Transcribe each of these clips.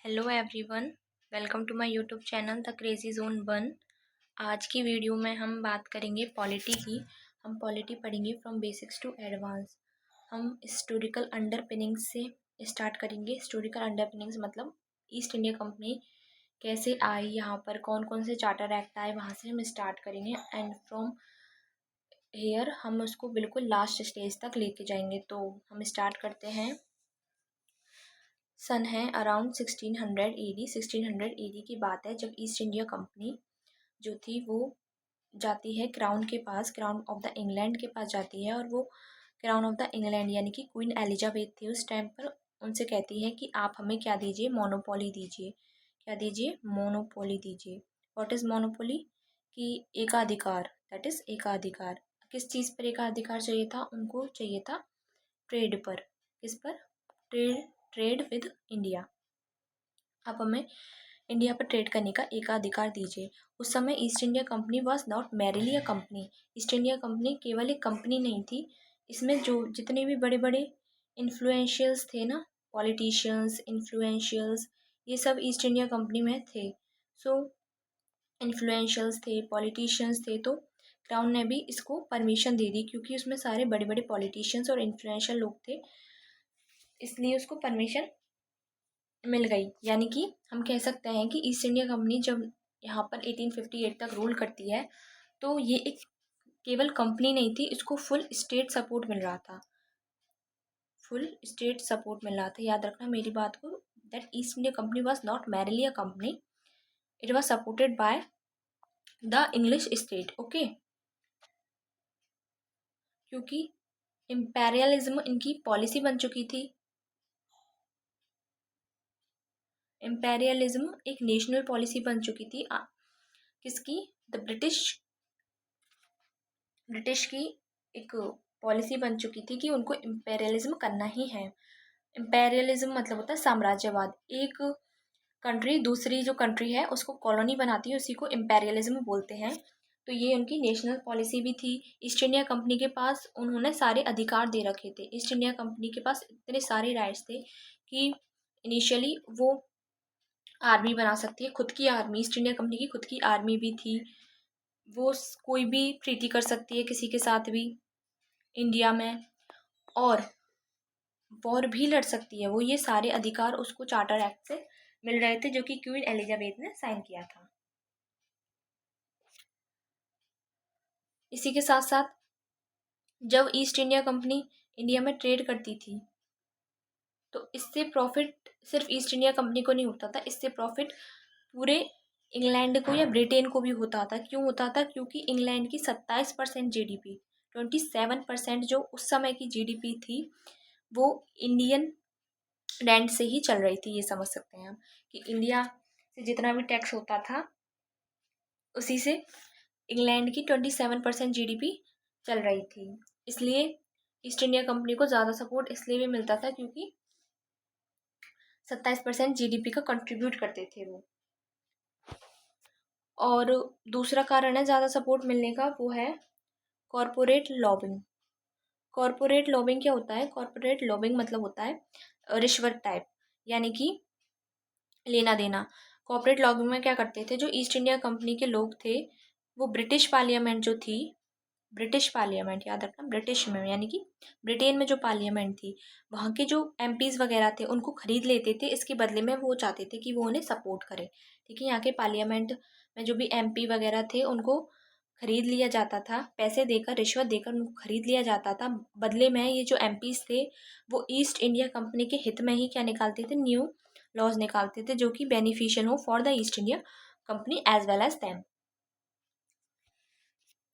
Hello everyone, welcome to my YouTube channel the crazy zone 1। आज की video में हम बात करेंगे पॉलिटी की। हम पॉलिटी पढ़ेंगे फ्रॉम बेसिक्स टू एडवांस। हम हिस्टोरिकल अंडरपिनिंग्स से स्टार्ट करेंगे। हिस्टोरिकल अंडरपिनिंग्स मतलब ईस्ट इंडिया कंपनी कैसे आई, यहाँ पर कौन कौन से चार्टर एक्ट आए, वहाँ से हम स्टार्ट करेंगे एंड फ्रॉम हेयर हम उसको बिल्कुल लास्ट स्टेज तक लेके जाएंगे। तो हम स्टार्ट करते हैं। सन है अराउंड 1600 AD। 1600 AD की बात है जब ईस्ट इंडिया कंपनी जो थी वो जाती है क्राउन के पास, क्राउन ऑफ द इंग्लैंड के पास जाती है। और वो क्राउन ऑफ द इंग्लैंड यानी कि क्वीन एलिजाबेथ थी उस टाइम पर, उनसे कहती है कि आप हमें क्या दीजिए, मोनोपोली दीजिए। क्या दीजिए? मोनोपोली दीजिए। What is monopoly? कि एकाधिकार, दैट इज़ एकाधिकार। किस चीज़ पर एकाधिकार चाहिए था? उनको चाहिए था ट्रेड पर। किस पर? Trade with India. आप हमें इंडिया पर ट्रेड करने का एकाधिकार दीजिए। उस समय east India company was not merrily a company. East India company केवल एक कंपनी नहीं थी, इसमें जो जितने भी बड़े बड़े इन्फ्लुएंशियल्स थे ना, पॉलिटिशियंस, इन्फ्लुएंशियल्स, ये सब ईस्ट इंडिया कंपनी में थे। सो इन्फ्लुएंशियल्स थे, पॉलिटिशियंस थे, तो क्राउन ने भी इसको परमिशन दे दी क्योंकि उसमें सारे बड़े बड़े पॉलिटिशियंस और इन्फ्लुएंशियल लोग थे, इसलिए उसको परमिशन मिल गई। यानी कि हम कह सकते हैं कि ईस्ट इंडिया कंपनी जब यहाँ पर 1858 तक रूल करती है तो ये एक केवल कंपनी नहीं थी, इसको फुल स्टेट सपोर्ट मिल रहा था। फुल स्टेट सपोर्ट मिल रहा था, याद रखना मेरी बात को। That east India company was not merrily a company, it was supported by the English state. Okay, क्योंकि इम्पेरियलिज्म इनकी पॉलिसी बन चुकी थी। इम्पेरियलिज्म एक नेशनल पॉलिसी बन चुकी थी। किसकी? द ब्रिटिश की एक पॉलिसी बन चुकी थी कि उनको इम्पेरियलिज्म करना ही है। इम्पेरियलिज्म मतलब होता है साम्राज्यवाद। एक कंट्री दूसरी जो कंट्री है उसको कॉलोनी बनाती है, उसी को इम्पेरियलिज्म बोलते हैं। तो ये उनकी नेशनल पॉलिसी भी थी। ईस्ट इंडिया कंपनी के पास उन्होंने सारे अधिकार दे रखे थे। ईस्ट इंडिया कंपनी के पास इतने सारे राइट्स थे कि इनिशियली वो आर्मी बना सकती है, खुद की आर्मी। ईस्ट इंडिया कंपनी की खुद की आर्मी भी थी। वो कोई भी ट्रीटी कर सकती है किसी के साथ भी इंडिया में, और वॉर भी लड़ सकती है वो। ये सारे अधिकार उसको चार्टर एक्ट से मिल रहे थे जो कि क्वीन एलिजाबेथ ने साइन किया था। इसी के साथ साथ जब ईस्ट इंडिया कंपनी इंडिया में ट्रेड करती थी तो इससे प्रॉफिट सिर्फ ईस्ट इंडिया कंपनी को नहीं होता था, इससे प्रॉफिट पूरे इंग्लैंड को या ब्रिटेन को भी होता था। क्यों होता था? क्योंकि इंग्लैंड की 27% GDP, 27% जो उस समय की GDP थी, वो इंडियन रैंड से ही चल रही थी। ये समझ सकते हैं हम कि इंडिया से जितना भी टैक्स होता था उसी से इंग्लैंड की 27% GDP चल रही थी। इसलिए ईस्ट इंडिया कंपनी को ज़्यादा सपोर्ट इसलिए भी मिलता था क्योंकि 27% GDP का कंट्रीब्यूट करते थे वो। और दूसरा कारण है ज़्यादा सपोर्ट मिलने का, वो है कॉरपोरेट लॉबिंग। कॉरपोरेट लॉबिंग क्या होता है? कॉरपोरेट लॉबिंग मतलब होता है रिश्वत टाइप, यानी कि लेना देना। कॉरपोरेट लॉबिंग में क्या करते थे? जो ईस्ट इंडिया कंपनी के लोग थे वो ब्रिटिश पार्लियामेंट जो थी, ब्रिटिश पार्लियामेंट याद रखना, ब्रिटिश में यानी कि ब्रिटेन में जो पार्लियामेंट थी, वहाँ के जो MPs वगैरह थे उनको खरीद लेते थे। इसके बदले में वो चाहते थे कि वो उन्हें सपोर्ट करे। ठीक है, यहाँ के पार्लियामेंट में जो भी MP वगैरह थे उनको खरीद लिया जाता था, पैसे देकर, रिश्वत देकर उनको खरीद लिया जाता था। बदले में ये जो MPs थे वो ईस्ट इंडिया कंपनी के हित में ही क्या निकालते थे? न्यू लॉज निकालते थे जो कि बेनिफिशियल हो for the East India Company as well as them.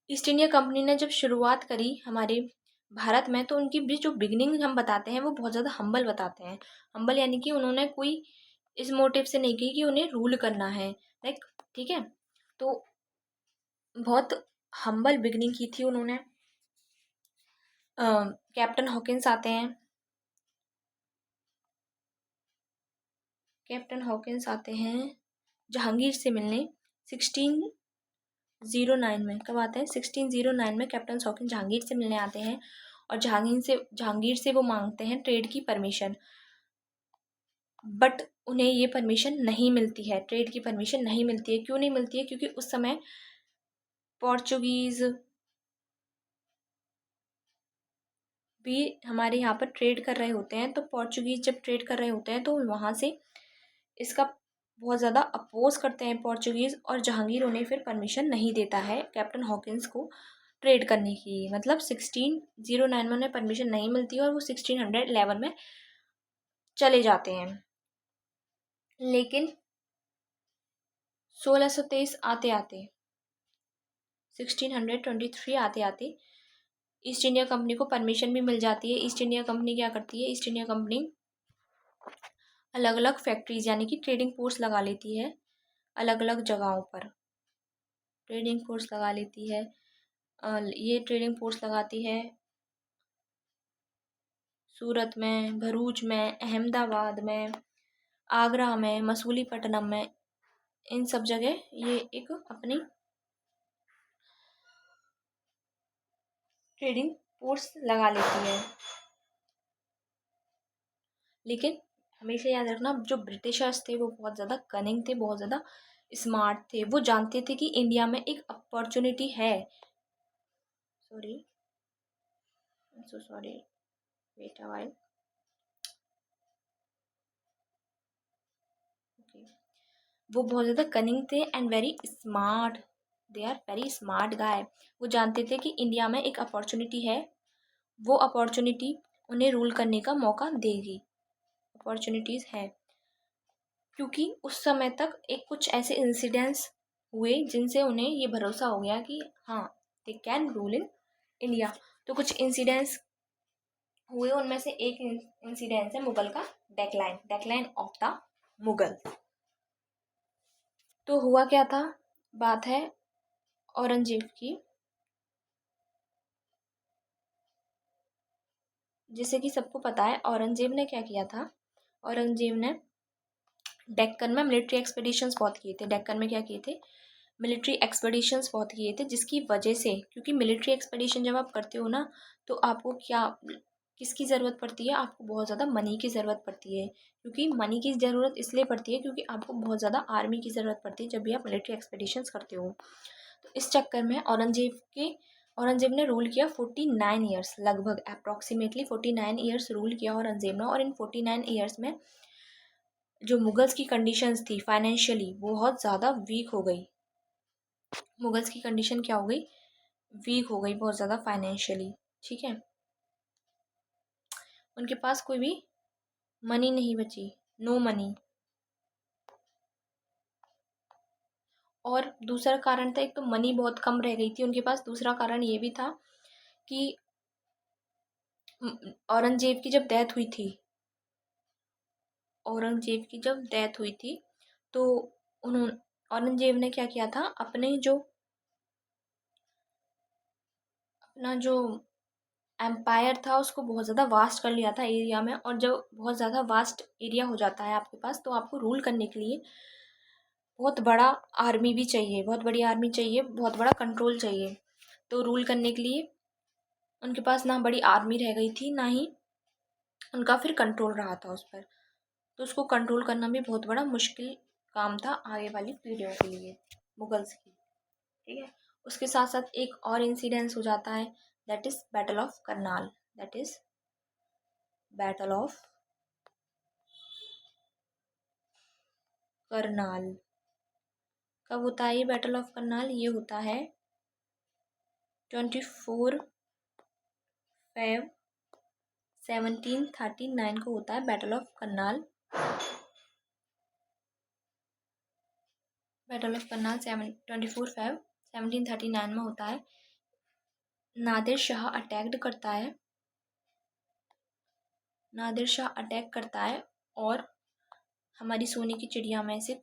East India Company ने जब शुरुआत करी हमारे भारत में तो उनकी भी जो बिगनिंग हम बताते हैं वो बहुत ज़्यादा हम्बल बताते हैं। हम्बल यानी कि उन्होंने कोई इस मोटिव से नहीं की कि उन्हें रूल करना है, लाइक, ठीक है। तो बहुत हम्बल बिगनिंग की थी उन्होंने। कैप्टन हॉकिंस आते हैं, कैप्टन हॉकिंस आते हैं जहांगीर से मिलने 1609 में। कब आते हैं? 1609 में कैप्टन हॉकिंस जहांगीर से मिलने आते हैं और जहांगीर से वो मांगते हैं ट्रेड की परमिशन। बट उन्हें ये परमिशन नहीं मिलती है, ट्रेड की परमिशन नहीं मिलती है। क्यों नहीं मिलती है? क्योंकि उस समय पोर्चुगीज़ भी हमारे यहाँ पर ट्रेड कर रहे होते हैं। तो पोर्चुगीज़ जब ट्रेड कर रहे होते हैं तो वहाँ से इसका बहुत ज़्यादा अपोज करते हैं पोर्चुगीज़, और जहांगीर उन्हें फिर परमिशन नहीं देता है कैप्टन हॉकिंस को ट्रेड करने की। मतलब 1609 में उन्हें परमिशन नहीं मिलती है और वो 1611 में चले जाते हैं। लेकिन 1623 आते आते 1623 आते आते ईस्ट इंडिया कंपनी को परमिशन भी मिल जाती है। ईस्ट इंडिया कंपनी क्या करती है? ईस्ट इंडिया कंपनी अलग अलग फैक्ट्रीज यानी कि ट्रेडिंग पोस्ट लगा लेती है, अलग अलग जगहों पर ट्रेडिंग फोर्स लगा लेती है। ये ट्रेडिंग फोर्स लगाती है सूरत में, भरूच में, अहमदाबाद में, आगरा में, मसूलीपट्टनम में। इन सब जगह ये एक अपनी ट्रेडिंग फोर्स लगा लेती है। लेकिन हमेशा याद रखना, जो ब्रिटिशर्स थे वो बहुत ज़्यादा कनिंग थे, बहुत ज़्यादा स्मार्ट थे। वो जानते थे कि इंडिया में एक अपॉर्चुनिटी है। Sorry, so sorry, wait a while. Okay, वो बहुत ज़्यादा कनिंग थे and very smart. They are very smart guy. वो जानते थे कि इंडिया में एक अपॉर्चुनिटी है, वो अपॉर्चुनिटी उन्हें रूल करने का मौका देगी। अपॉर्चुनिटीज़ है क्योंकि उस समय तक एक कुछ ऐसे इंसिडेंट्स हुए जिनसे उन्हें ये भरोसा हो गया कि हाँ, they can rule in India. तो कुछ इंसिडेंट्स हुए, उनमें से एक इंसिडेंस है मुगल का decline, decline of the Mughal. तो हुआ क्या था? बात है औरंगजेब की। जैसे कि सबको पता है औरंगजेब ने क्या किया था। औरंगजेब ने डेक्कन में मिलिट्री एक्सपेडिशंस बहुत किए थे। डेक्कन में क्या किए थे? मिलिट्री एक्सपेडिशंस बहुत किए थे, जिसकी वजह से, क्योंकि मिलिट्री एक्सपेडिशन जब आप करते हो ना, तो आपको क्या, किसकी ज़रूरत पड़ती है? आपको बहुत ज़्यादा मनी की ज़रूरत पड़ती है। क्योंकि मनी की ज़रूरत इसलिए पड़ती है क्योंकि आपको बहुत ज़्यादा आर्मी की ज़रूरत पड़ती है जब भी आप मिलिट्री एक्सपेडिशंस करते हो। तो इस चक्कर में औरंगजेब ने रूल किया 49 ईयर्स, लगभग अप्रॉक्सीमेटली 49 ईयर्स रूल किया औरंगजेब ने। और इन 49 ईयर्स में जो मुगल्स की कंडीशंस थी फाइनेंशियली, बहुत ज़्यादा वीक हो गई। मुगल्स की कंडीशन क्या हो गई? वीक हो गई बहुत ज़्यादा फाइनेंशियली। ठीक है, उनके पास कोई भी मनी नहीं बची, नो मनी। और दूसरा कारण था, एक तो मनी बहुत कम रह गई थी उनके पास। दूसरा कारण ये भी था कि औरंगजेब की जब डेथ हुई थी, औरंगजेब की जब डेथ हुई थी तो उन्होंने औरंगजेब ने क्या किया था, अपना जो एम्पायर था उसको बहुत ज़्यादा वास्ट कर लिया था एरिया में। और जब बहुत ज़्यादा वास्ट एरिया हो जाता है आपके पास, तो आपको रूल करने के लिए बहुत बड़ा आर्मी भी चाहिए, बहुत बड़ी आर्मी चाहिए, बहुत बड़ा कंट्रोल चाहिए। तो रूल करने के लिए उनके पास ना बड़ी आर्मी रह गई थी, ना ही उनका फिर कंट्रोल रहा था उस पर। तो उसको कंट्रोल करना भी बहुत बड़ा मुश्किल काम था आगे वाली पीढ़ियों के लिए, मुगल्स की। ठीक है, उसके साथ साथ एक और इंसिडेंस हो जाता है, that is battle of Karnal. That is battle of Karnal. कब होता है ये बैटल ऑफ करनाल? ये होता है 24 फेब 1739 को होता है battle of Karnal. Battle of Karnal 24 Feb 1739 में होता है। नादिर शाह अटैक्ड करता है, नादिर शाह अटैक करता है और हमारी सोने की चिड़िया में से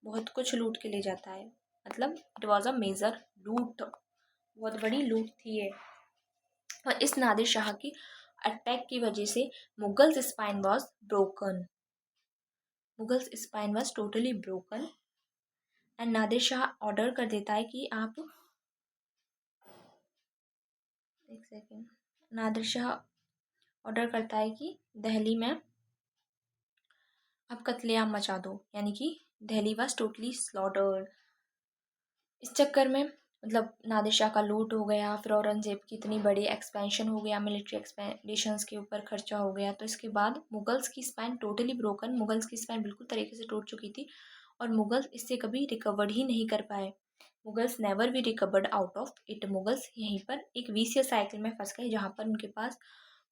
बहुत कुछ लूट के ले जाता है। मतलब इट वॉज अ मेजर लूट, बहुत बड़ी लूट थी ये। और इस नादिर शाह की अटैक की वजह से Mughals spine was broken, Mughals spine was totally broken. And Nadir Shah order कर देता है कि आप, एक सेकेंड, नादिर शाह ऑर्डर करता है कि दिल्ली में अब कत्लेआम मचा दो, यानी कि दिल्ली वाज टोटली स्लॉटर्ड। इस चक्कर में मतलब नादिर शाह का लूट हो गया, फिर औरंगजेब की इतनी बड़ी एक्सपेंशन हो गया, मिलिट्री एक्सपेंडिशंस के ऊपर खर्चा हो गया। तो इसके बाद मुगल्स की स्पैन टोटली ब्रोकन, मुगल्स की स्पैन बिल्कुल तरीके से टूट चुकी थी और मुगल्स इससे कभी रिकवर्ड ही नहीं कर पाए। मुगल्स नेवर भी recovered out of it. Mughals यहीं पर एक विशियस साइकिल में फंस गए जहाँ पर उनके पास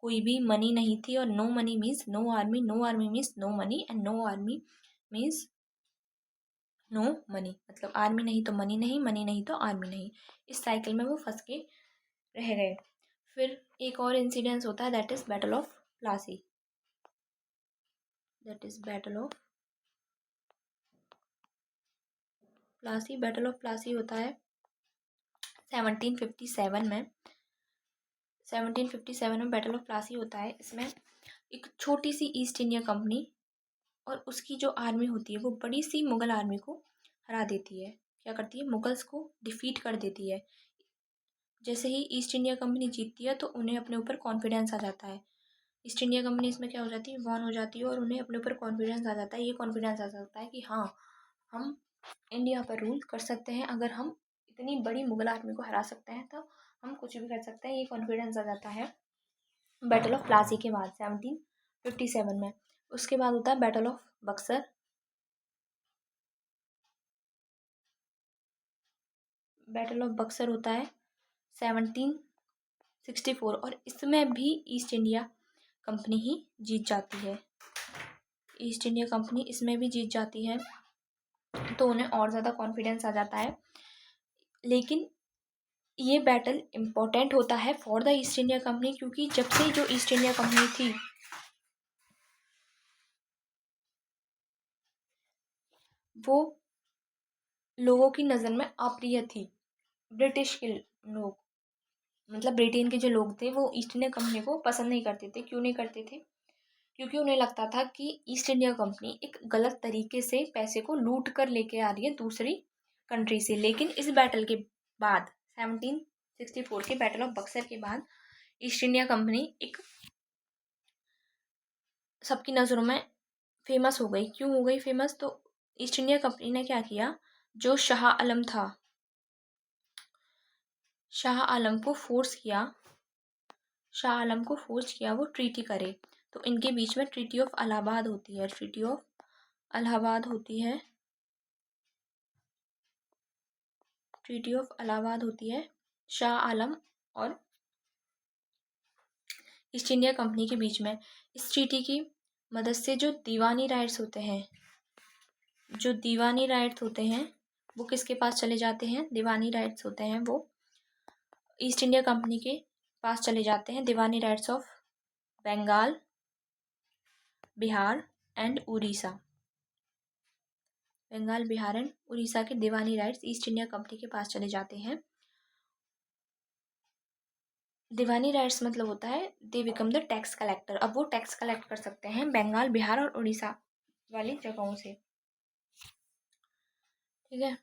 कोई भी मनी नहीं थी, और no money means no army, no army means no money, and no army means no money. मतलब आर्मी नहीं तो मनी नहीं, मनी नहीं तो आर्मी नहीं। इस साइकिल में वो फंस के रह गए। फिर एक और इंसिडेंस होता है, that is battle of Plassey. That is battle of Plassey. Battle of Plassey होता है 1757 में। 1757 में बैटल ऑफ प्लासी होता है। इसमें एक छोटी सी ईस्ट इंडिया कंपनी और उसकी जो आर्मी होती है वो बड़ी सी मुग़ल आर्मी को हरा देती है। क्या करती है? मुगल्स को डिफीट कर देती है। जैसे ही ईस्ट इंडिया कंपनी जीतती है तो उन्हें अपने ऊपर कॉन्फिडेंस आ जाता है। ईस्ट इंडिया कंपनी इसमें क्या हो जाती है? वॉन हो जाती है और उन्हें अपने ऊपर कॉन्फिडेंस आ जाता है। ये कॉन्फिडेंस आ जाता है कि हाँ, हम इंडिया पर रूल कर सकते हैं। अगर हम इतनी बड़ी मुगल आर्मी को हरा सकते हैं तो हम कुछ भी कर सकते हैं। ये कॉन्फिडेंस आ जाता है बैटल ऑफ प्लासी के बाद 1757 में। उसके बाद होता है battle of Buxar. Battle of Buxar होता है 1764 और इसमें भी ईस्ट इंडिया कंपनी ही जीत जाती है। ईस्ट इंडिया कंपनी इसमें भी जीत जाती है तो उन्हें और ज़्यादा कॉन्फिडेंस आ जाता है। लेकिन ये बैटल इम्पोर्टेंट होता है for the East India company, क्योंकि जब से जो ईस्ट इंडिया कंपनी थी वो लोगों की नज़र में अप्रिय थी। ब्रिटिश के लोग, मतलब ब्रिटेन के जो लोग थे वो ईस्ट इंडिया कंपनी को पसंद नहीं करते थे। क्यों नहीं करते थे? क्योंकि उन्हें लगता था कि ईस्ट इंडिया कंपनी एक गलत तरीके से पैसे को लूट कर लेके आ रही है दूसरी कंट्री से। लेकिन इस बैटल के बाद 1764 के बैटल ऑफ बक्सर के बाद ईस्ट इंडिया कंपनी एक सबकी नज़रों में फेमस हो गई। क्यों हो गई फेमस? तो ईस्ट इंडिया कंपनी ने क्या किया, जो शाह आलम था, शाह आलम को फोर्स किया, शाह आलम को फोर्स किया वो ट्रीटी करे। तो इनके बीच में ट्रीटी ऑफ इलाहाबाद होती है। ट्रीटी ऑफ इलाहाबाद होती है। ट्रीटी ऑफ इलाहाबाद होती है शाह आलम और ईस्ट इंडिया कंपनी के बीच में। इस ट्रीटी की मदद से जो दीवानी राइट्स होते हैं, जो दीवानी राइट्स होते हैं वो किसके पास चले जाते हैं? दीवानी राइट्स होते हैं वो ईस्ट इंडिया कंपनी के पास चले जाते हैं। दीवानी rights of Bengal, Bihar and Orissa. Bengal, Bihar and Orissa के दीवानी राइट्स ईस्ट इंडिया कंपनी के पास चले जाते हैं। दीवानी राइट्स मतलब होता है they become the tax collector. अब वो टैक्स कलेक्ट कर सकते हैं बंगाल, बिहार और उड़ीसा वाली जगहों से। ठीक है।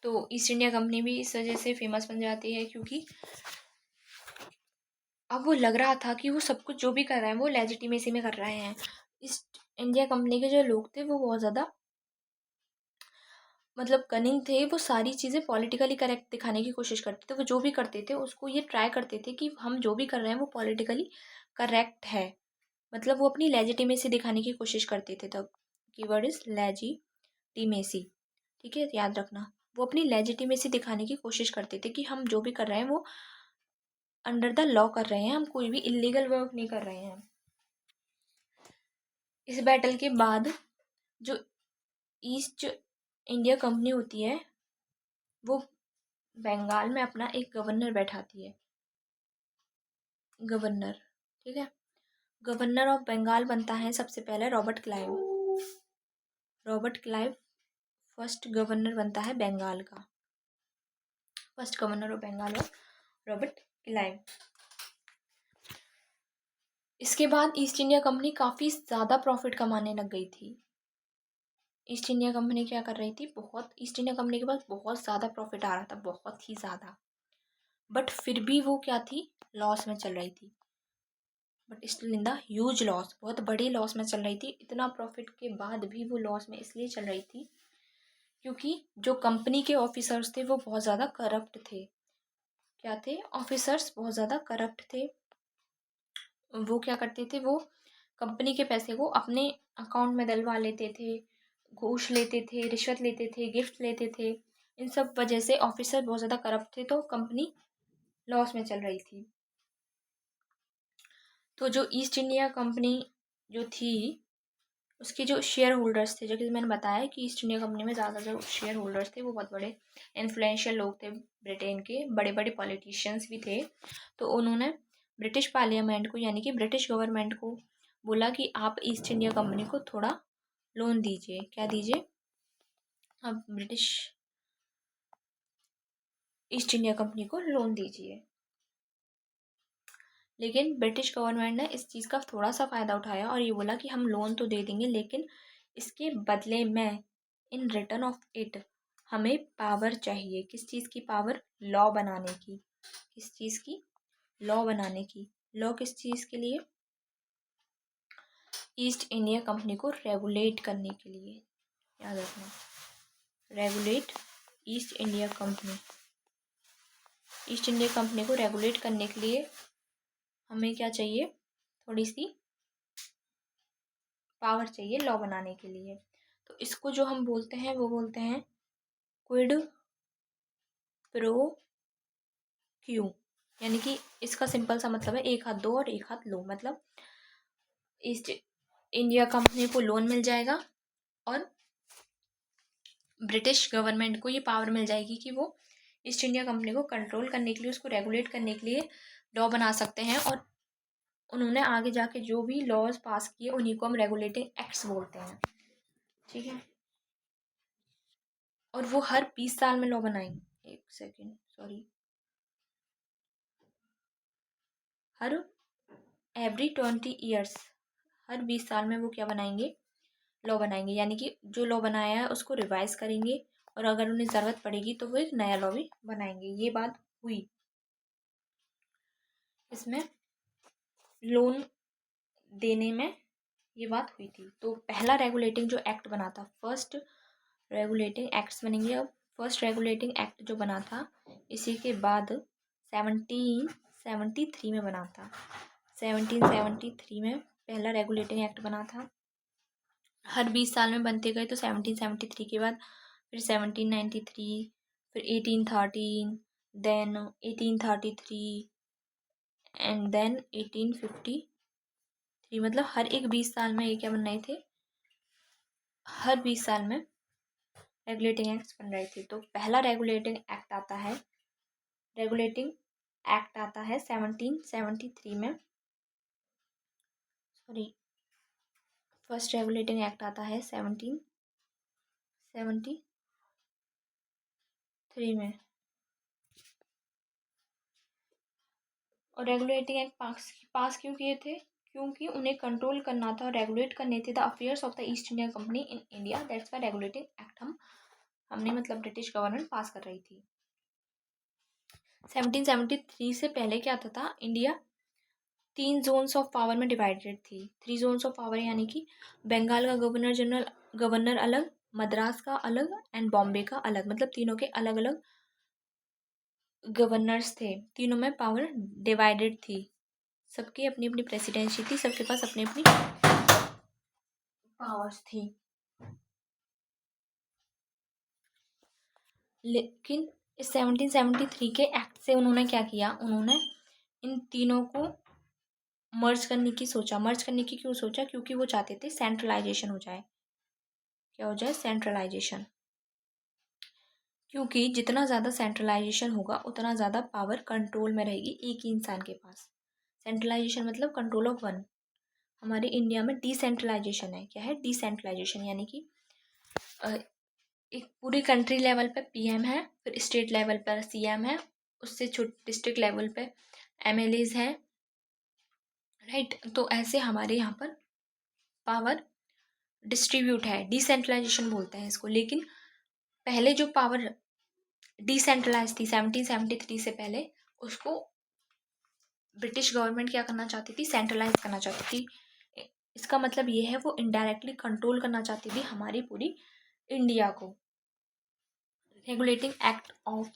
तो ईस्ट इंडिया कंपनी भी इस वजह से फेमस बन जाती है क्योंकि अब वो लग रहा था कि वो सब कुछ जो भी कर रहे हैं वो लेजिटिमेसी में कर रहे हैं। ईस्ट इंडिया कंपनी के जो लोग थे वो बहुत ज़्यादा मतलब कनिंग थे। वो सारी चीज़ें पॉलिटिकली करेक्ट दिखाने की कोशिश करते थे। वो जो भी करते थे उसको ये ट्राई करते थे कि हम जो भी कर रहे हैं वो पॉलिटिकली करेक्ट है। मतलब वो अपनी लेजिटिमेसी दिखाने की कोशिश करते थे। तब कीवर्ड इज लेजिटिमेसी। ठीक है, याद रखना। वो अपनी लेजिटिमेसी दिखाने की कोशिश करते थे कि हम जो भी कर रहे हैं वो अंडर द लॉ कर रहे हैं, हम कोई भी इलीगल वर्क नहीं कर रहे हैं। इस बैटल के बाद जो ईस्ट इंडिया कंपनी होती है वो बंगाल में अपना एक गवर्नर बैठाती है। गवर्नर, ठीक है। गवर्नर ऑफ बंगाल बनता है सबसे पहले Robert Clive. Robert Clive first governor बनता है बंगाल का। First governor of Bengal of Robert Clive. इसके बाद ईस्ट इंडिया कंपनी काफ़ी ज़्यादा प्रॉफिट कमाने लग गई थी। ईस्ट इंडिया कंपनी क्या कर रही थी, ईस्ट इंडिया कंपनी के पास बहुत ज़्यादा प्रॉफिट आ रहा था, बहुत ही ज़्यादा। बट फिर भी वो क्या थी, लॉस में चल रही थी। But still in the huge loss, बहुत बड़े लॉस में चल रही थी। इतना प्रॉफिट के बाद भी वो लॉस में इसलिए चल रही थी क्योंकि जो कंपनी के ऑफिसर्स थे वो बहुत ज़्यादा करप्ट थे। क्या थे, ऑफिसर्स बहुत ज़्यादा करप्ट थे। वो क्या करते थे, वो कंपनी के पैसे को अपने अकाउंट में डलवा लेते थे, घूस लेते थे, रिश्वत लेते थे, गिफ्ट लेते थे। इन सब वजह से ऑफिसर बहुत ज़्यादा करप्ट थे, तो कंपनी लॉस में चल रही थी। तो जो ईस्ट इंडिया कंपनी जो थी, उसके जो शेयर होल्डर्स थे, जो कि मैंने बताया कि ईस्ट इंडिया कंपनी में ज़्यादा जो शेयर होल्डर्स थे वो बहुत बड़े इन्फ्लुएंशियल लोग थे, ब्रिटेन के बड़े बड़े पॉलिटिशियंस भी थे। तो उन्होंने ब्रिटिश पार्लियामेंट को, यानी कि ब्रिटिश गवर्नमेंट को बोला कि आप ईस्ट इंडिया कंपनी को थोड़ा लोन दीजिए। क्या दीजिए, आप ब्रिटिश ईस्ट इंडिया कंपनी को लोन दीजिए। लेकिन ब्रिटिश गवर्नमेंट ने इस चीज़ का थोड़ा सा फ़ायदा उठाया और ये बोला कि हम लोन तो दे देंगे, लेकिन इसके बदले में इन रिटर्न ऑफ इट हमें पावर चाहिए। किस चीज़ की पावर, लॉ बनाने की। किस चीज़ की, लॉ बनाने की। लॉ किस चीज़ के लिए, ईस्ट इंडिया कंपनी को रेगुलेट करने के लिए। याद रखना, regulate east India company. East India company को रेगुलेट करने के लिए हमें क्या चाहिए, थोड़ी सी पावर चाहिए लॉ बनाने के लिए। तो इसको जो हम बोलते हैं वो बोलते हैं क्विड प्रो क्यू, यानी कि इसका सिंपल सा मतलब है एक हाथ दो और एक हाथ लो। मतलब ईस्ट इंडिया कंपनी को लोन मिल जाएगा और ब्रिटिश गवर्नमेंट को ये पावर मिल जाएगी कि वो ईस्ट इंडिया कंपनी को कंट्रोल करने के लिए, उसको रेगुलेट करने के लिए लॉ बना सकते हैं। और उन्होंने आगे जाके जो भी लॉज पास किए उन्हीं को हम रेगुलेटिंग एक्ट्स बोलते हैं। ठीक है, और वो हर 20 साल में लॉ बनाएंगे। एक सेकेंड, सॉरी, हर एवरी 20 ईयर्स, हर 20 साल में वो क्या बनाएंगे, लॉ बनाएंगे। यानी कि जो लॉ बनाया है उसको रिवाइज करेंगे और अगर उन्हें ज़रूरत पड़ेगी तो वो एक नया लॉ भी बनाएंगे। ये बात हुई इसमें, लोन देने में ये बात हुई थी। तो पहला रेगुलेटिंग जो एक्ट बना था, फर्स्ट रेगुलेटिंग एक्ट्स बनेंगे। अब फर्स्ट रेगुलेटिंग एक्ट जो बना था इसी के बाद 1773 में बना था। 1773 में पहला रेगुलेटिंग एक्ट बना था। हर 20 साल में बनते गए, तो 1773 के बाद फिर 1793, फिर 1813, देन 1833 एंड देन 1853। मतलब हर एक 20 साल में ये क्या बन रहे थे, हर 20 साल में रेगुलेटिंग एक्ट्स बन रहे थे। तो पहला रेगुलेटिंग एक्ट आता है, रेगुलेटिंग एक्ट आता है 1773 में, सॉरी, फर्स्ट रेगुलेटिंग एक्ट आता है 1773 में। और रेगुलेटिंग एक्ट पास क्यों किए थे, क्योंकि उन्हें कंट्रोल करना था और रेगुलेट करने थे the affairs of the East India company in India. That's why regulating act हमने मतलब ब्रिटिश गवर्नमेंट पास कर रही थी। 1773 से पहले क्या आता था, इंडिया 3 जोन्स ऑफ पावर में डिवाइडेड थी। 3 जोन्स ऑफ पावर, यानी कि बंगाल का गवर्नर अलग, मद्रास का अलग एंड बॉम्बे का अलग। मतलब तीनों के अलग अलग गवर्नर्स थे, तीनों में पावर डिवाइडेड थी। सबकी अपनी अपनी प्रेसिडेंसी थी, सबके पास अपनी अपनी पावर्स थी। लेकिन इस 1773 के एक्ट से उन्होंने क्या किया, उन्होंने इन तीनों को मर्ज करने की सोचा। मर्ज करने की क्यों सोचा, क्योंकि वो चाहते थे सेंट्रलाइजेशन हो जाए। क्या हो जाए, सेंट्रलाइजेशन। क्योंकि जितना ज़्यादा सेंट्रलाइजेशन होगा उतना ज़्यादा पावर कंट्रोल में रहेगी एक ही इंसान के पास। सेंट्रलाइजेशन मतलब कंट्रोल ऑफ वन। हमारे इंडिया में डिसेंट्रलाइजेशन है। क्या है, डिसेंट्रलाइजेशन, यानी कि एक पूरी कंट्री लेवल पे पीएम है, फिर स्टेट लेवल पर सीएम है, उससे छोटे डिस्ट्रिक्ट लेवल पे एमएलएज हैं, राइट। तो ऐसे हमारे यहाँ पर पावर डिस्ट्रीब्यूट है, डिसेंट्रलाइजेशन बोलते हैं इसको। लेकिन पहले जो पावर डिसेंट्रलाइज थी 1773 से पहले, उसको ब्रिटिश गवर्नमेंट क्या करना चाहती थी, सेंट्रलाइज करना चाहती थी। इसका मतलब ये है वो इनडायरेक्टली कंट्रोल करना चाहती थी हमारी पूरी इंडिया को। Regulating act of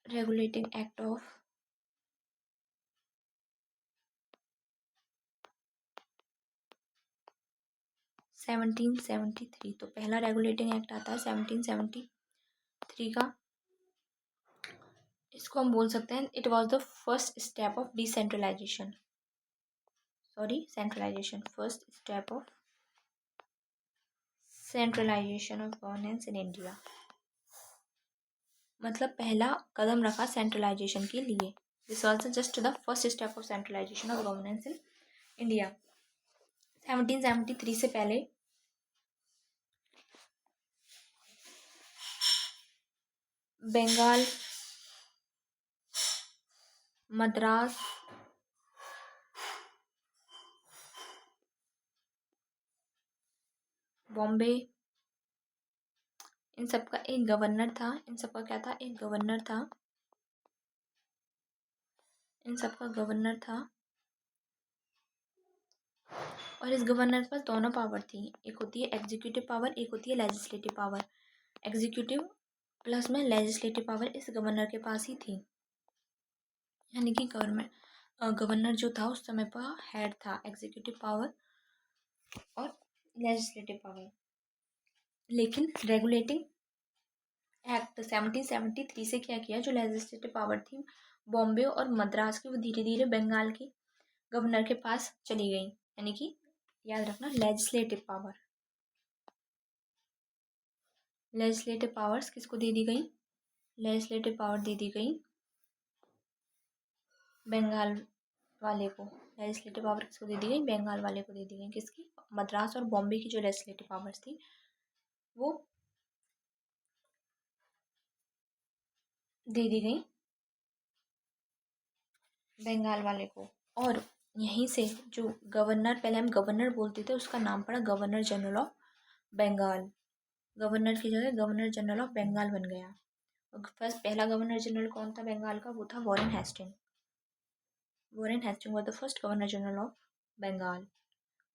1773। तो पहला रेगुलेटिंग एक्ट आता है 1773 का। इसको हम बोल सकते हैं it was the first step of decentralisation, first step of centralisation of governance in India. मतलब पहला कदम रखा सेंट्रलाइजेशन के लिए। This was just the first step of centralisation of governance in India. 1773 से पहले बंगाल, मद्रास, बॉम्बे, इन सब का एक गवर्नर था। इन सब का क्या था, एक गवर्नर था। इन सब का गवर्नर था और इस गवर्नर पर दोनों पावर थी, एक होती है एग्जीक्यूटिव पावर, एक होती है लेजिस्लेटिव पावर। एग्जीक्यूटिव प्लस में लेजिस्लेटिव पावर इस गवर्नर के पास ही थी। यानी कि गवर्नर जो था उस समय पर हेड था एग्जीक्यूटिव पावर और लेजिस्लेटिव पावर। लेकिन रेगुलेटिंग एक्ट 1773 से क्या किया, जो लेजिस्लेटिव पावर थी बॉम्बे और मद्रास की, वो धीरे धीरे बंगाल के गवर्नर के पास चली गई। यानी कि याद रखना, लेजिस्लेटिव पावर्स किसको दे दी गई, लेजिस्लेटिव पावर दे दी गई बंगाल वाले को। लेजिस्लेटिव पावर किसको दे दी गई, बंगाल वाले को दे दी गई। किसकी, मद्रास और बॉम्बे की जो लेजिस्लेटिव पावर्स थी वो दे दी गई बंगाल वाले को। और यहीं से जो गवर्नर, पहले हम गवर्नर बोलते थे, उसका नाम पड़ा governor general of Bengal. Governor की जगह गवर्नर जनरल ऑफ बंगाल बन गया। और फर्स्ट पहला गवर्नर जनरल कौन था बंगाल का, वो था Warren Hasting. Warren Hasting was the first governor general of Bengal.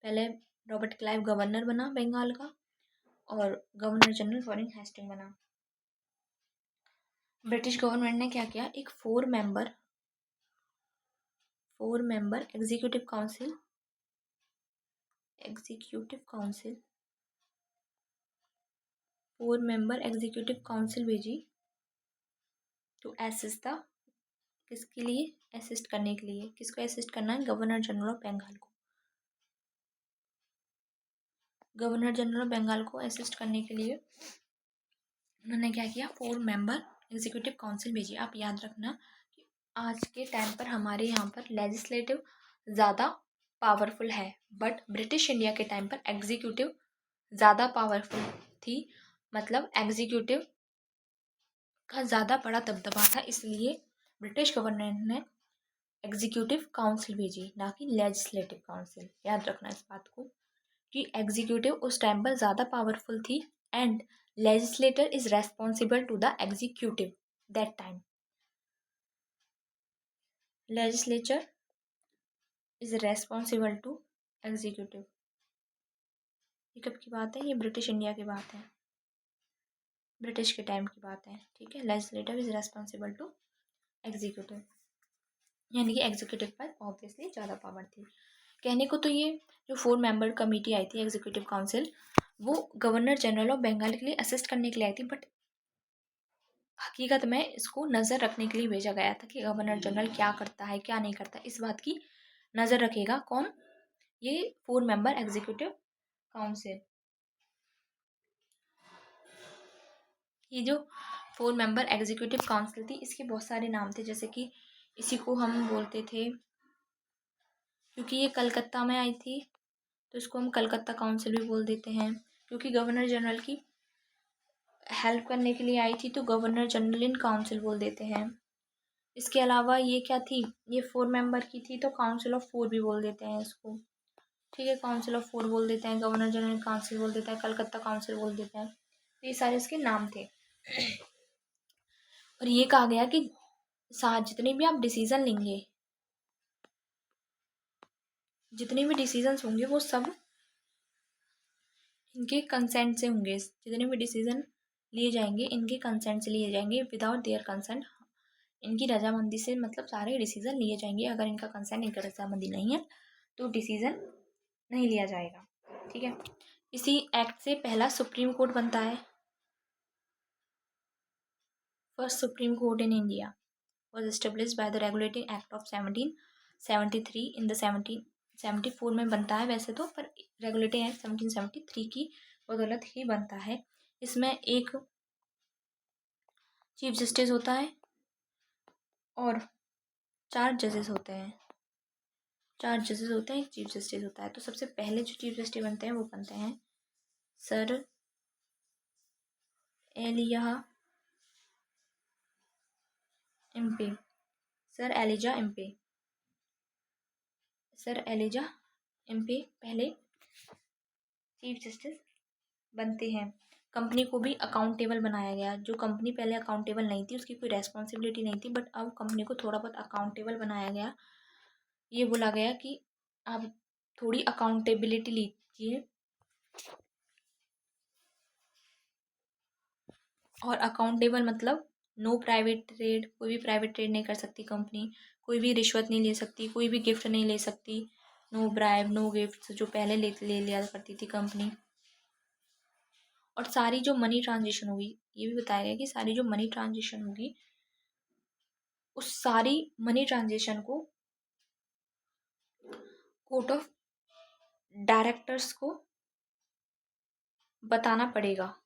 पहले रॉबर्ट क्लाइव गवर्नर बना बंगाल का और गवर्नर जनरल वॉरेन हेस्टिंग बना। ब्रिटिश गवर्नमेंट ने क्या किया, एक फोर मेंबर एग्जीक्यूटिव काउंसिल भेजी टू असिस्ट द, किसके लिए, असिस्ट करने के लिए। किसको असिस्ट करना है, गवर्नर जनरल ऑफ बंगाल को। गवर्नर जनरल ऑफ बंगाल को असिस्ट करने के लिए उन्होंने क्या किया, 4 मेंबर एग्जीक्यूटिव काउंसिल भेजी। आप याद रखना कि आज के टाइम पर हमारे यहाँ पर लेजिस्लेटिव ज़्यादा पावरफुल है, बट ब्रिटिश इंडिया के टाइम पर एग्जीक्यूटिव ज़्यादा पावरफुल थी। मतलब एग्जीक्यूटिव का ज़्यादा बड़ा दबदबा था, इसलिए ब्रिटिश गवर्नमेंट ने एग्जीक्यूटिव काउंसिल भेजी, ना कि लेजिस्लेटिव काउंसिल। याद रखना इस बात को कि एग्जीक्यूटिव उस टाइम पर ज़्यादा पावरफुल थी and legislator is responsible to the executive that time. Legislature is responsible to executive. ये कब की बात है, ये ब्रिटिश इंडिया की बात है, ब्रिटिश के टाइम की बात है। ठीक है, legislator is responsible to executive, यानी कि एग्जीक्यूटिव पर ऑब्वियसली ज़्यादा पावर थी। कहने को तो ये जो 4 मेंबर कमेटी आई थी एग्जीक्यूटिव काउंसिल, वो गवर्नर जनरल ऑफ बंगाल के लिए असिस्ट करने के लिए आई थी, बट हकीकत में इसको नज़र रखने के लिए भेजा गया था कि गवर्नर जनरल क्या करता है क्या नहीं करता, इस बात की नज़र रखेगा कौन, ये 4 मेंबर एग्जीक्यूटिव काउंसिल। ये जो 4 मेंबर एग्जीक्यूटिव काउंसिल थी, इसके बहुत सारे नाम थे, जैसे कि इसी को हम बोलते थे, क्योंकि ये कलकत्ता में आई थी तो इसको हम कलकत्ता काउंसिल भी बोल देते हैं। क्योंकि गवर्नर जनरल की हेल्प करने के लिए आई थी तो गवर्नर जनरल इन काउंसिल बोल देते हैं। इसके अलावा ये क्या थी, ये 4 मेंबर की थी तो काउंसिल ऑफ 4 भी बोल देते हैं इसको। ठीक है, काउंसिल ऑफ 4 बोल देते हैं, गवर्नर जनरल काउंसिल बोल देते हैं, कलकत्ता काउंसिल बोल देते हैं। तो ये सारे इसके नाम थे। और ये कहा गया कि जितने भी आप डिसीजन लेंगे, जितने भी डिसीजंस होंगे वो सब इनके कंसेंट से होंगे। जितने भी डिसीजन लिए जाएंगे इनके कंसेंट से लिए जाएंगे। विदाउट देयर कंसेंट, इनकी रजामंदी से मतलब सारे डिसीजन लिए जाएंगे। अगर इनका कंसेंट, इनका रजामंदी नहीं है तो डिसीजन नहीं लिया जाएगा। ठीक है। इसी एक्ट से पहला सुप्रीम कोर्ट बनता है। First supreme court in India was established by the Regulating Act of 1773 in the 1774 में बनता है वैसे तो, पर रेगुलेटिंग एक्ट 1773 की बदौलत ही बनता है। इसमें एक चीफ जस्टिस होता है और 4 जजेस होते हैं। 4 जजेस होते हैं, एक चीफ जस्टिस होता है। तो सबसे पहले जो चीफ जस्टिस बनते हैं वो बनते हैं sir Elijah Impey. Sir Elijah Impey. Sir Elijah Impey पहले चीफ जस्टिस बनते हैं। कंपनी को भी अकाउंटेबल बनाया गया। जो कंपनी पहले अकाउंटेबल नहीं थी, उसकी कोई रेस्पॉन्सिबिलिटी नहीं थी, बट अब कंपनी को थोड़ा बहुत अकाउंटेबल बनाया गया। ये बोला गया कि आप थोड़ी अकाउंटेबिलिटी लीजिए। और अकाउंटेबल मतलब नो प्राइवेट ट्रेड, कोई भी प्राइवेट ट्रेड नहीं कर सकती कंपनी, कोई भी रिश्वत नहीं ले सकती, कोई भी गिफ्ट नहीं ले सकती। नो ब्राइब, नो गिफ्ट जो पहले ले लिया करती थी कंपनी। और सारी जो मनी ट्रांजेक्शन होगी, ये भी बताया गया कि सारी जो मनी ट्रांजेक्शन होगी उस सारी मनी ट्रांजेक्शन को कोर्ट ऑफ डायरेक्टर्स को बताना पड़ेगा।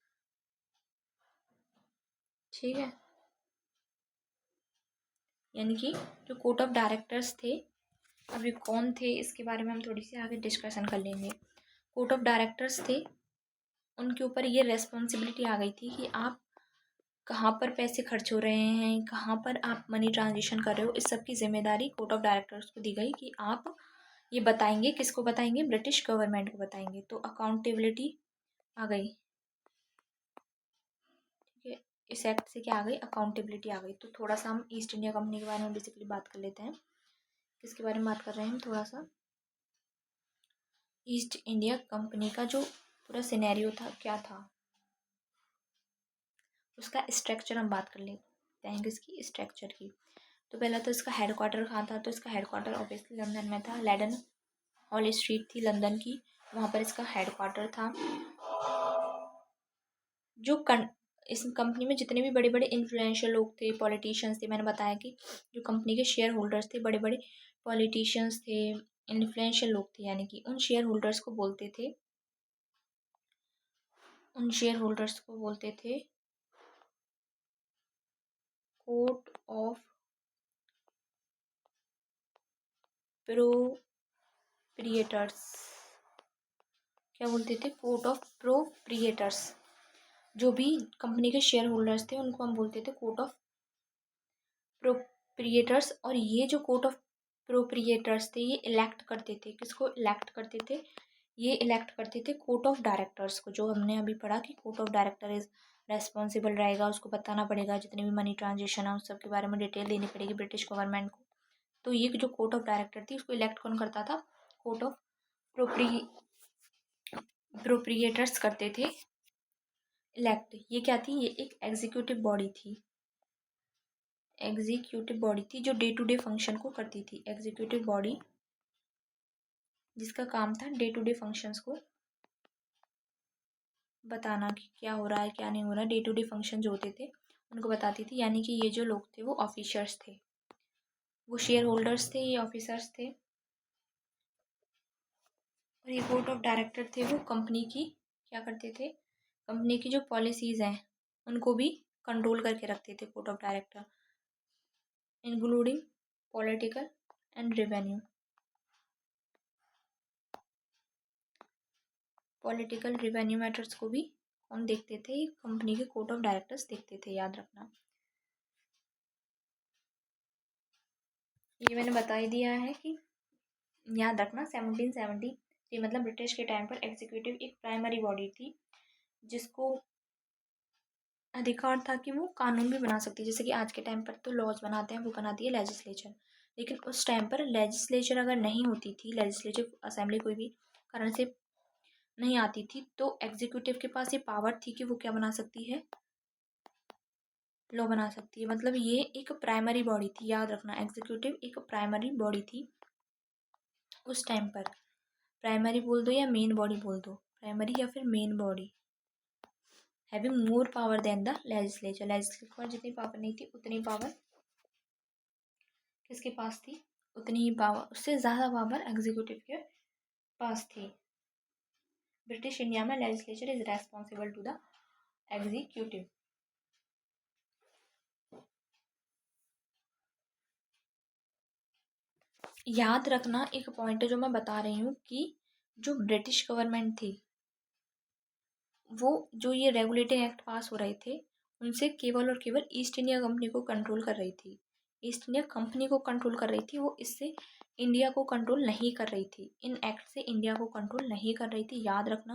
ठीक है। यानी कि जो कोर्ट ऑफ डायरेक्टर्स थे, अभी कौन थे इसके बारे में हम थोड़ी सी आगे डिस्कशन कर लेंगे। कोर्ट ऑफ डायरेक्टर्स थे, उनके ऊपर ये रेस्पॉन्सिबिलिटी आ गई थी कि आप कहाँ पर पैसे खर्च हो रहे हैं, कहाँ पर आप मनी ट्रांजेक्शन कर रहे हो, इस सब की जिम्मेदारी कोर्ट ऑफ डायरेक्टर्स को दी गई कि आप ये बताएंगे। किसको बताएंगे? ब्रिटिश गवर्नमेंट को बताएंगे। तो अकाउंटेबिलिटी आ गई। ठीक है। इस एक्ट से क्या आ गई? अकाउंटेबिलिटी आ गई। तो थोड़ा सा हम ईस्ट इंडिया कंपनी के बारे में बेसिकली बात कर लेते हैं। किसके बारे में बात कर रहे हैं हम? थोड़ा सा ईस्ट इंडिया कंपनी का जो पूरा सिनेरियो था, क्या था उसका स्ट्रक्चर हम बात कर लेते हैं। इसकी स्ट्रक्चर की तो पहला तो इसका हेडक्वार्टर कहाँ था? तो इसका हेडक्वार्टर ऑब्वियसली लंदन में था। लेडन हॉल स्ट्रीट थी लंदन की, वहाँ पर इसका हेडक्वार्टर था। जो इस कंपनी में जितने भी बड़े बड़े इन्फ्लुएंशियल लोग थे, पॉलिटिशियंस थे, मैंने बताया कि जो कंपनी के शेयर होल्डर्स थे, बड़े बड़े पॉलिटिशियंस थे, इन्फ्लुएंशियल लोग थे, यानी कि उन शेयर होल्डर्स को बोलते थे, कोर्ट ऑफ प्रोप्रिएटर्स। क्या बोलते थे? Court of proprietors. जो भी कंपनी के शेयर होल्डर्स थे उनको हम बोलते थे कोर्ट ऑफ प्रोप्रिएटर्स। और ये जो कोर्ट ऑफ प्रोप्रिएटर्स थे, ये इलेक्ट करते थे। किसको इलेक्ट करते थे? ये इलेक्ट करते थे कोर्ट ऑफ डायरेक्टर्स को। जो हमने अभी पढ़ा कि court of director is responsible रहेगा, उसको बताना पड़ेगा जितने भी मनी ट्रांजेक्शन है उस सब के बारे में डिटेल देनी पड़ेगी ब्रिटिश गवर्नमेंट को। तो ये जो कोर्ट ऑफ डायरेक्टर थी उसको इलेक्ट कौन करता था? कोर्ट ऑफ प्रोप्रिएटर्स करते थे इलेक्ट। ये क्या थी? ये एक एग्जीक्यूटिव बॉडी थी। एग्जीक्यूटिव बॉडी थी जो डे टू डे फंक्शन को करती थी। एग्जीक्यूटिव बॉडी जिसका काम था डे टू डे फंक्शंस को बताना कि क्या हो रहा है क्या नहीं हो रहा है। डे टू डे फंक्शन जो होते थे उनको बताती थी। यानी कि ये जो लोग थे वो ऑफिसर्स थे, वो शेयर होल्डर्स थे, ये ऑफिसर्स थे। और ये बोर्ड ऑफ डायरेक्टर थे, वो कंपनी की क्या करते थे? कंपनी की जो पॉलिसीज़ हैं उनको भी कंट्रोल करके रखते थे court of director, including political and revenue. Political revenue matters को भी कौन देखते थे? कंपनी के कोर्ट ऑफ डायरेक्टर्स देखते थे, याद रखना। ये मैंने बता ही दिया है कि याद रखना 1773 मतलब ब्रिटिश के टाइम पर एग्जीक्यूटिव एक प्राइमरी बॉडी थी जिसको अधिकार था कि वो कानून भी बना सकती है। जैसे कि आज के टाइम पर तो लॉज बनाते हैं, वो बनाती है लेजिस्लेचर, लेकिन उस टाइम पर लेजिस्लेचर अगर नहीं होती थी, लेजिस्लेटिव असेंबली कोई भी कारण से नहीं आती थी, तो एग्जीक्यूटिव के पास ये पावर थी कि वो क्या बना सकती है, लॉ बना सकती है। मतलब ये एक प्राइमरी बॉडी थी, याद रखना, एग्जीक्यूटिव एक प्राइमरी बॉडी थी उस टाइम पर। प्राइमरी बोल दो या मेन बॉडी बोल दो, प्राइमरी या फिर main body, having more power than the legislature. Legislature पर जितनी पावर नहीं थी उतनी पावर किसके पास थी, उतनी ही पावर, उससे ज़्यादा पावर एग्जीक्यूटिव के पास थी। ब्रिटिश इंडिया में legislature is responsible to the executive. याद रखना एक पॉइंट है जो मैं बता रही हूँ कि जो ब्रिटिश गवर्नमेंट थी, वो जो ये रेगुलेटिंग एक्ट पास हो रहे थे, उनसे केवल और केवल ईस्ट इंडिया कंपनी को कंट्रोल कर रही थी। ईस्ट इंडिया कंपनी को कंट्रोल कर रही थी, वो इससे इंडिया को कंट्रोल नहीं कर रही थी। इन एक्ट से इंडिया को कंट्रोल नहीं कर रही थी, याद रखना,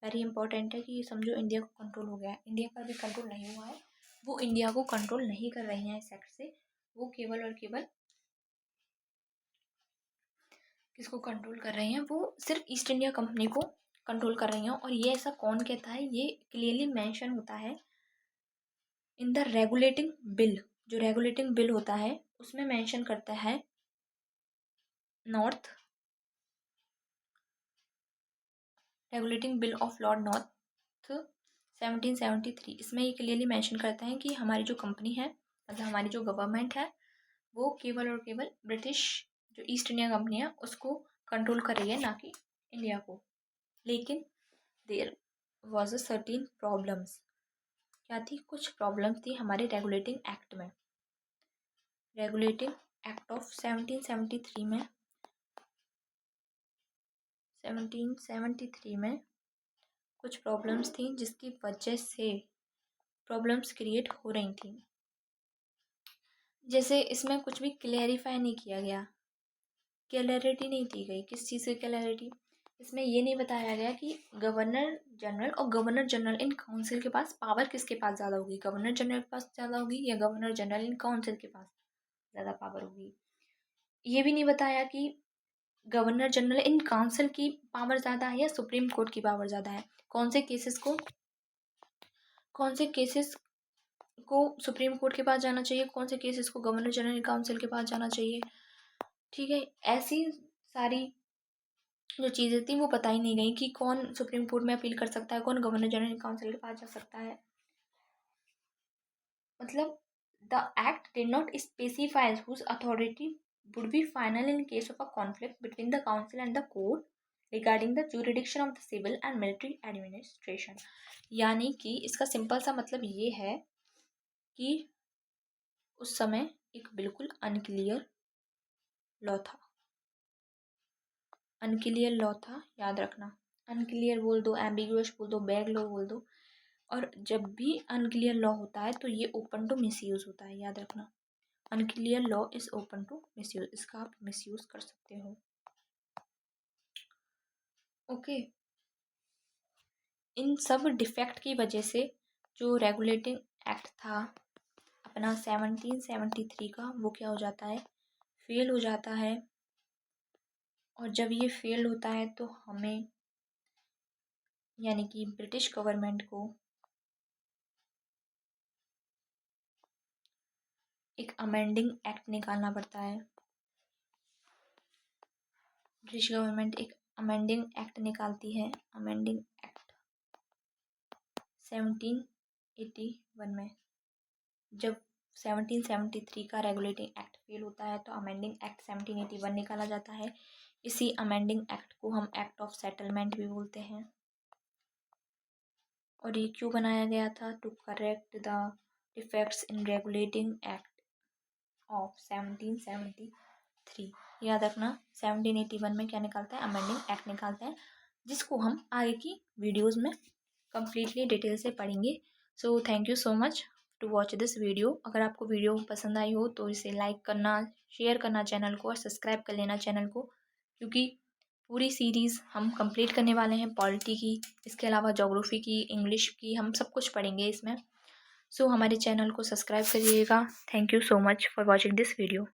वेरी इंपॉर्टेंट है कि ये समझो इंडिया को कंट्रोल हो गया है, इंडिया का भी कंट्रोल नहीं हुआ है, वो इंडिया को कंट्रोल नहीं कर रही हैं इस एक्ट से। वो केवल और केवल किसको कंट्रोल कर रही हैं, वो सिर्फ ईस्ट इंडिया कंपनी को कंट्रोल कर रही हैं। और ये ऐसा कौन कहता है, ये क्लियरली मेंशन होता है इन द रेगुलेटिंग बिल। जो रेगुलेटिंग बिल होता है उसमें मेंशन करता है north, regulating bill of Lord north 1773। इसमें ये क्लियरली मेंशन करता है कि हमारी जो कंपनी है, मतलब हमारी जो गवर्नमेंट है, वो केवल और केवल ब्रिटिश जो ईस्ट इंडिया कंपनी है उसको कंट्रोल कर रही है, ना कि इंडिया को। लेकिन देयर वॉज अ सर्टीन प्रॉब्लम्स। क्या थी, कुछ प्रॉब्लम्स थी हमारे रेगुलेटिंग एक्ट में। रेगुलेटिंग एक्ट ऑफ 1773 में 1773 में कुछ प्रॉब्लम्स थी जिसकी वजह से प्रॉब्लम्स क्रिएट हो रही थी। जैसे इसमें कुछ भी क्लैरिफाई नहीं किया गया, क्लैरिटी नहीं दी गई। किस चीज़ की क्लैरिटी, इसमें ये नहीं बताया गया कि गवर्नर जनरल और गवर्नर जनरल इन काउंसिल के पास पावर किसके पास ज़्यादा होगी, गवर्नर जनरल के पास ज़्यादा होगी या गवर्नर जनरल इन काउंसिल के पास ज़्यादा पावर होगी। ये भी नहीं बताया कि गवर्नर जनरल इन काउंसिल की पावर ज़्यादा है या सुप्रीम कोर्ट की पावर ज़्यादा है। कौन से केसेस को सुप्रीम कोर्ट के पास जाना चाहिए, कौन से केसेस को गवर्नर जनरल काउंसिल के पास जाना चाहिए। ठीक है, ऐसी सारी जो चीज़ें थी वो पता ही नहीं गई कि कौन सुप्रीम कोर्ट में अपील कर सकता है, कौन गवर्नर जनरल काउंसिल के पास जा सकता है। मतलब the act did not specify whose authority would be final in case of a conflict between the council and the court regarding the jurisdiction of the civil and military administration। यानी कि इसका simple सा मतलब ये है कि उस समय एक बिल्कुल अनक्लियर लॉ था, अनक्लियर लॉ था, याद रखना। अनक्लियर बोल दो, एम्बिगुअस बोल दो, बैग लॉ बोल दो, और जब भी अनक्लियर लॉ होता है तो ये ओपन टू मिसयूज होता है, याद रखना। Unclear law is open to misuse, इसका आप मिसयूज कर सकते हो। ओके, इन सब डिफेक्ट की वजह से जो रेगुलेटिंग एक्ट था अपना 1773 का, वो क्या हो जाता है, फेल हो जाता है। और जब ये फेल होता है तो हमें, यानी कि ब्रिटिश गवर्नमेंट को, एक अमेंडिंग एक्ट निकालना पड़ता है। ब्रिटिश गवर्नमेंट एक अमेंडिंग एक्ट निकालती है, अमेंडिंग एक्ट 1781 में। जब 1773 का रेगुलेटिंग एक्ट फेल होता है तो अमेंडिंग एक्ट 1781 निकाला जाता है। इसी अमेंडिंग एक्ट को हम एक्ट ऑफ सेटलमेंट भी बोलते हैं। और ये क्यों बनाया गया था, to correct the defects in regulating act of 1773। याद रखना, 1781 में क्या निकालता है, अमेंडिंग एक्ट निकालता है, जिसको हम आगे की वीडियोज़ में कम्प्लीटली डिटेल से पढ़ेंगे। So thank you so much to watch this video. अगर आपको वीडियो पसंद आई हो तो इसे लाइक करना, शेयर करना चैनल को, और सब्सक्राइब कर लेना चैनल को, क्योंकि पूरी सीरीज़ हम कंप्लीट करने वाले हैं पॉलिटी की, इसके अलावा ज्योग्राफी की, इंग्लिश की, हम सब कुछ पढ़ेंगे इसमें। सो हमारे चैनल को सब्सक्राइब करिएगा। Thank you so much for watching this video.